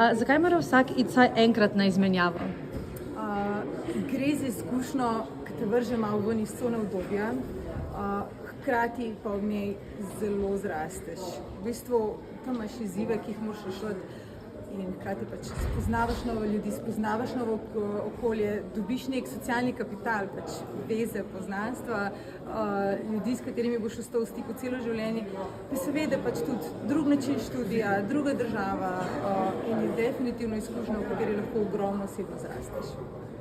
Zakaj mora vsak iti vsaj enkrat na izmenjavo? Gre za izkušnjo, ki te vrže malo ven iz cone udobja, hkrati pa v njej zelo zrasteš. V bistvu tam imaš izzive, ki jih moraš rešiti in hkrati pač spoznavaš nove ljudi, spoznavaš novo okolje, dobiš nek socialni kapital, pač veze, poznanstva, ljudi, s katerimi boš ostal v stiku celo življenje. Pa seveda pač tudi drug način študija, druga država in je definitivno izkušnja, v kateri lahko ogromno osebno zrasteš.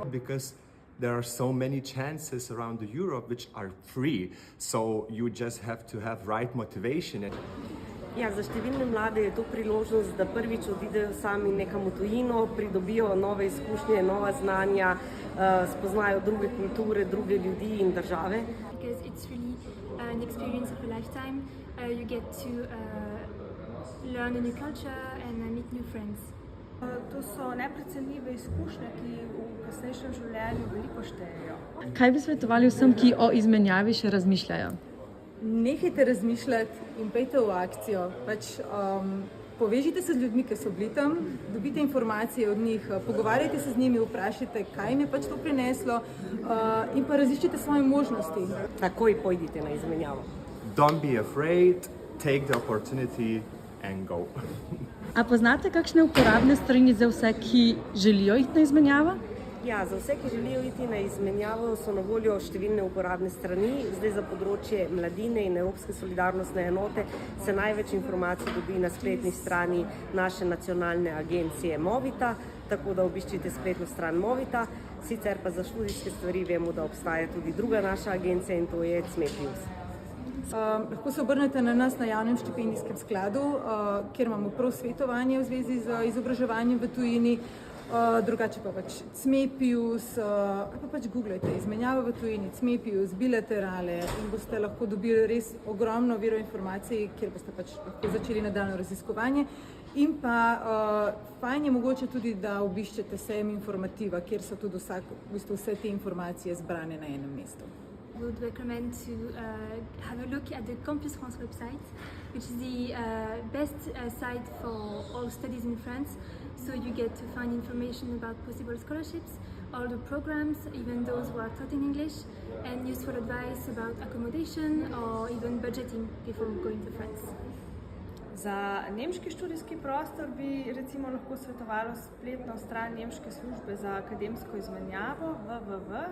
Because there are so many chances around Europe which are free, so you just have to have right motivation. Ja, za številne mlade je to priložnost, da prvič odidejo sami nekam v tujino, pridobijo nove izkušnje, nova znanja, spoznajo druge kulture, druge ljudi in države. Because it's really an experience of a lifetime. You get to learn a new culture and meet new friends. To so neprecenljive izkušnje, ki v kasnejšem življenju veliko štejejo. Kaj bi svetovali vsem, ki o izmenjavi še razmišljajo? Nehajte razmišljati in pejte v akcijo. Povežite se z ljudmi, ki so bili tam, dobite informacije od njih, pogovarjajte se z njimi, vprašajte, kaj jim je pač to prineslo in pa raziščite svoje možnosti. Takoj pojdite na izmenjavo. Don't be afraid, take the opportunity and go. A poznate kakšne uporabne strani za vse, ki želijo iti na izmenjavo? Ja, za vse, ki želijo iti na izmenjavo, so na voljo številne uporabne strani. Zdaj za področje mladine in Evropske solidarnostne enote se največ informacij dobi na spletni strani naše nacionalne agencije Movita, tako da obiščite spletno stran Movita. Sicer pa za študijske stvari vemo, da obstaja tudi druga naša agencija in to je CME+. Lahko se obrnete na nas na javnem štipendijskem skladu, kjer imamo prav svetovanje v zvezi z izobraževanjem v tujini. Drugače pa pač CME+, ali pa pač googlajte izmenjava v tujini, CME+, bilaterale in boste lahko dobili res ogromno virov informacij, kjer boste pač lahko začeli nadaljnje raziskovanje. In pa fajn je mogoče tudi, da obiščete sejem Informativa, kjer so tudi vse te informacije zbrane na enem mestu. I would recommend to have a look at the Campus France website, which is the best site for all studies in France. So you get to find information about possible scholarships, all the programs, even those who are taught in English, and useful advice about accommodation or even budgeting before going to France. Za nemški študijski prostor bi recimo lahko svetovalo spletno stran Nemške službe za akademsko izmenjavo www.daad.de.